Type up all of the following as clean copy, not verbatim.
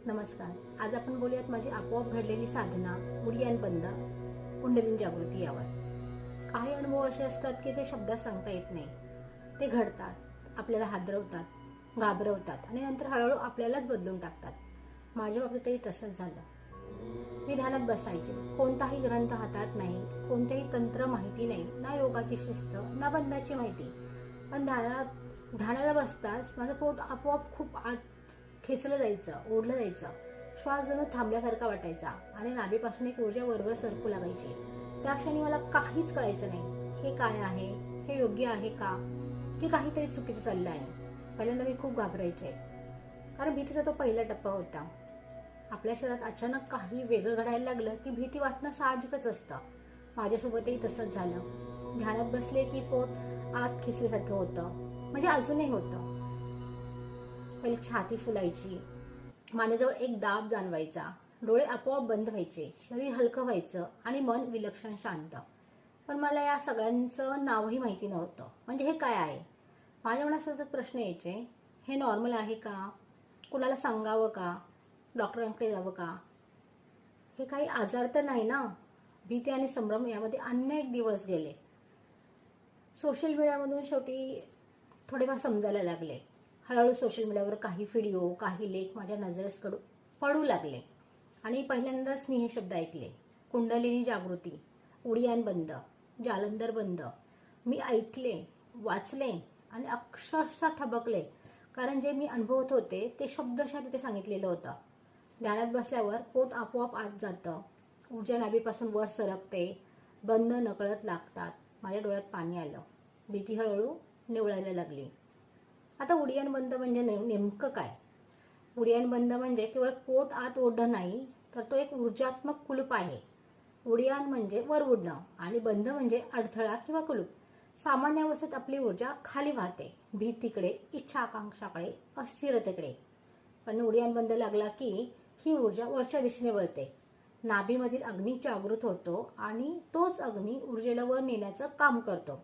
नमस्कार. आज आपण बोलूयात माझी आपोआप घडलेली साधना, उडियान बंद, कुंडलिनी जागृती यावर. काही अनुभव असे असतात की ते शब्दात सांगता येत नाही. ते घडतात, आपल्याला हादरवतात, घाबरवतात आणि नंतर हळूहळू आपल्यालाच बदलून टाकतात. माझ्या बाबतीतही तसंच झालं. मी ध्यानात बसायचे. कोणताही ग्रंथ हातात नाही, कोणतेही तंत्र माहिती नाही, ना योगाची शिस्त, ना बंदाची माहिती. पण ध्यानाला बसताच माझं पोट आपोआप खूप आत खेचलं जायचं, ओढलं जायचं. श्वास जणू थांबल्यासारखा वाटायचा आणि नाभीपासून एक ऊर्जा वरवर सरकू लागायची. त्या क्षणी मला काहीच कळायचं नाही. हे काय आहे? हे योग्य आहे का? की काहीतरी चुकीचं चाललं आहे? पहिल्यांदा मी खूप घाबरायचे, कारण भीतीचा तो पहिला टप्पा होता. आपल्या शरीरात अचानक काही वेगळं घडायला लागलं की भीती वाटणं साहजिकच असतं. माझ्यासोबतही तसंच झालं. ध्यानात बसले की पोट आत खेचल्यासारखं होतं, म्हणजे अजूनही होतं. पहिले छाती फुलायची, मानेजवळ एक दाब जाणवायचा, डोळे आपोआप बंद व्हायचे, शरीर हलकं व्हायचं आणि मन विलक्षण शांत. पण मला या सगळ्यांचं नावही माहिती नव्हतं. म्हणजे हे काय आहे? माझ्या मनात सतत प्रश्न यायचे. हे नॉर्मल आहे का? कुणाला सांगावं का? डॉक्टरांकडे जावं का? हे काही आजार तर नाही ना? भीती आणि संभ्रम यामध्ये अनेक दिवस गेले. सोशल मीडियामधून शेवटी थोडेफार समजायला लागले. हळूहळू सोशल मीडियावर काही व्हिडिओ, काही लेख माझ्या नजरेस पडू लागले आणि पहिल्यांदाच मी हे शब्द ऐकले. कुंडलिनी जागृती, उडियान बंद, जालंधर बंद. मी ऐकले, वाचले आणि अक्षरशः थबकले, कारण जे मी अनुभवत होते ते शब्दशः तिथे सांगितलेलं होतं. ध्यानात बसल्यावर पोट आपोआप आत जातं, ऊर्जा नाभीपासून वर सरकते, बंद नकळत लागतात. माझ्या डोळ्यात पाणी आलं. भीती हळूहळू निवळायला लागली. आता उडियान बंद म्हणजे नेमकं काय? उडियान बंद म्हणजे केवळ पोट आत ओढणं नाही, तर तो एक ऊर्जात्मक कुलूप आहे. उडियान म्हणजे वर उडणं आणि बंद म्हणजे अडथळा किंवा कुलूप. सामान्य अवस्थेत आपली ऊर्जा खाली वाहते, भीतीकडे, इच्छा आकांक्षाकडे, अस्थिरतेकडे. पण उडियान बंद लागला की ही ऊर्जा वरच्या दिशेने वळते. नाभीमधील अग्नी जागृत होतो आणि तोच अग्नी ऊर्जेला वर नेण्याचं काम करतो.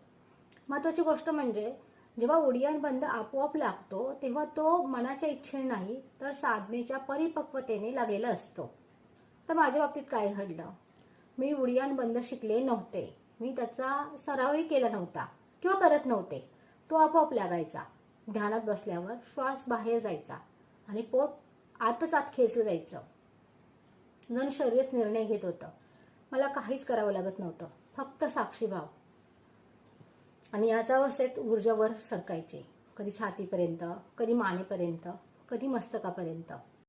महत्वाची गोष्ट म्हणजे जेव्हा उडियान बंद आपोआप लागतो तेव्हा तो मनाच्या इच्छेने नाही, तर साधनेच्या परिपक्वतेने लागलेला असतो. तर माझ्या बाबतीत काय घडलं? मी उडियान बंद शिकले नव्हते. मी त्याचा सरावही केला नव्हता किंवा करत नव्हते. तो आपोआप लागायचा. ध्यानात बसल्यावर श्वास बाहेर जायचा आणि पोट आतच आत खेचलं जायचं. जण शरीरच निर्णय घेत होतं. मला काहीच करावं लागत नव्हतं, फक्त साक्षीभाव. आणि याच अवस्थेत ऊर्जावर सरकायची, कधी छातीपर्यंत, कधी मानेपर्यंत, कधी मस्तकापर्यंत.